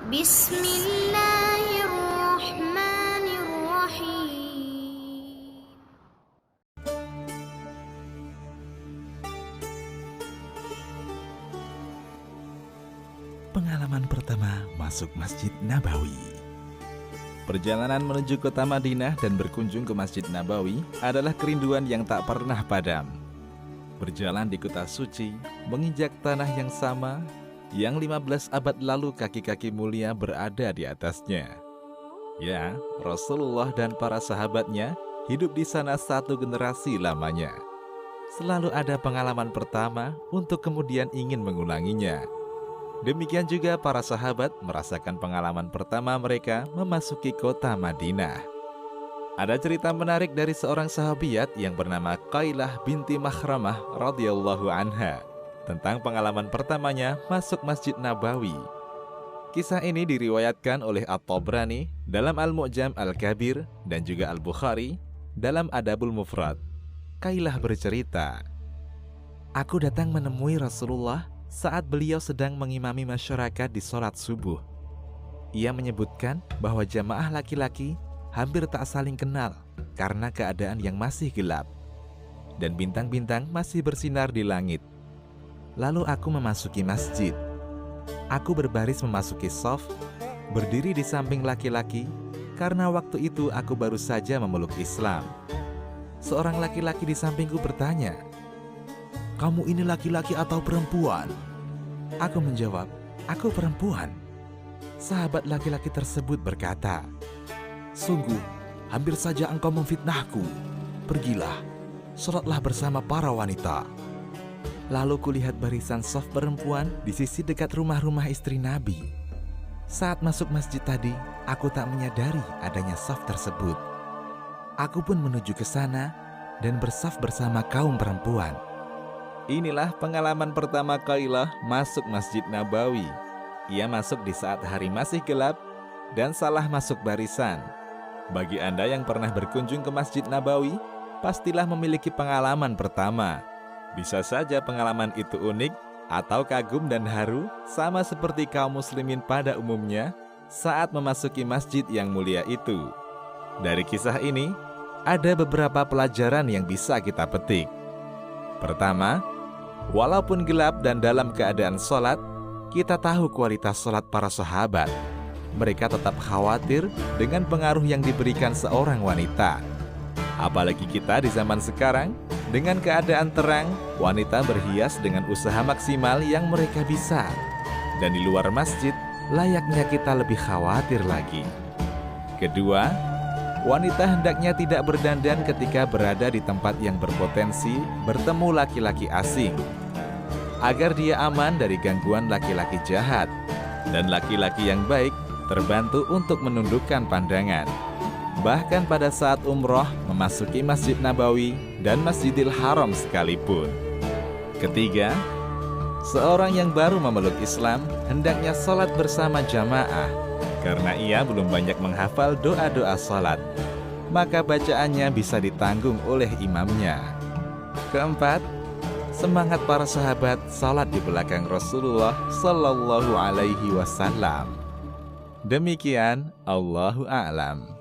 Bismillahirrahmanirrahim. Pengalaman pertama masuk Masjid Nabawi. Perjalanan menuju kota Madinah dan berkunjung ke Masjid Nabawi adalah kerinduan yang tak pernah padam. Berjalan di kota suci, menginjak tanah yang sama, yang 15 abad lalu kaki-kaki mulia berada di atasnya. Ya, Rasulullah dan para sahabatnya hidup di sana satu generasi lamanya. Selalu ada pengalaman pertama untuk kemudian ingin mengulanginya. Demikian juga para sahabat merasakan pengalaman pertama mereka memasuki kota Madinah. Ada cerita menarik dari seorang sahabiat yang bernama Qailah binti Makhramah radhiyallahu anha tentang pengalaman pertamanya masuk Masjid Nabawi. Kisah ini diriwayatkan oleh At-Tabrani dalam Al-Mu'jam Al-Kabir dan juga Al-Bukhari dalam Adabul Mufrad. Qailah bercerita, "Aku datang menemui Rasulullah saat beliau sedang mengimami masyarakat di sholat subuh. Ia menyebutkan bahwa jamaah laki-laki hampir tak saling kenal karena keadaan yang masih gelap dan bintang-bintang masih bersinar di langit. Lalu aku memasuki masjid. Aku berbaris memasuki shaf, berdiri di samping laki-laki karena waktu itu aku baru saja memeluk Islam. Seorang laki-laki di sampingku bertanya, 'Kamu ini laki-laki atau perempuan?' Aku menjawab, 'Aku perempuan.' Sahabat laki-laki tersebut berkata, 'Sungguh, hampir saja engkau memfitnahku. Pergilah, sholatlah bersama para wanita.' Lalu kulihat barisan shaf perempuan di sisi dekat rumah-rumah istri Nabi. Saat masuk masjid tadi, aku tak menyadari adanya shaf tersebut. Aku pun menuju ke sana dan bersaf bersama kaum perempuan." Inilah pengalaman pertama Qailah masuk Masjid Nabawi. Ia masuk di saat hari masih gelap dan salah masuk barisan. Bagi Anda yang pernah berkunjung ke Masjid Nabawi, pastilah memiliki pengalaman pertama. Bisa saja pengalaman itu unik atau kagum dan haru, sama seperti kaum muslimin pada umumnya saat memasuki masjid yang mulia itu. Dari kisah ini, ada beberapa pelajaran yang bisa kita petik. Pertama, walaupun gelap dan dalam keadaan sholat, kita tahu kualitas sholat para sahabat. Mereka tetap khawatir dengan pengaruh yang diberikan seorang wanita. Apalagi kita di zaman sekarang, dengan keadaan terang, wanita berhias dengan usaha maksimal yang mereka bisa. Dan di luar masjid, layaknya kita lebih khawatir lagi. Kedua, wanita hendaknya tidak berdandan ketika berada di tempat yang berpotensi bertemu laki-laki asing, agar dia aman dari gangguan laki-laki jahat, dan laki-laki yang baik terbantu untuk menundukkan pandangan. Bahkan pada saat umroh memasuki Masjid Nabawi dan Masjidil Haram sekalipun. Ketiga, seorang yang baru memeluk Islam hendaknya sholat bersama jamaah, karena ia belum banyak menghafal doa-doa sholat, maka bacaannya bisa ditanggung oleh imamnya. Keempat, semangat para sahabat sholat di belakang Rasulullah Sallallahu Alaihi Wasallam. Demikian, Allahu A'lam.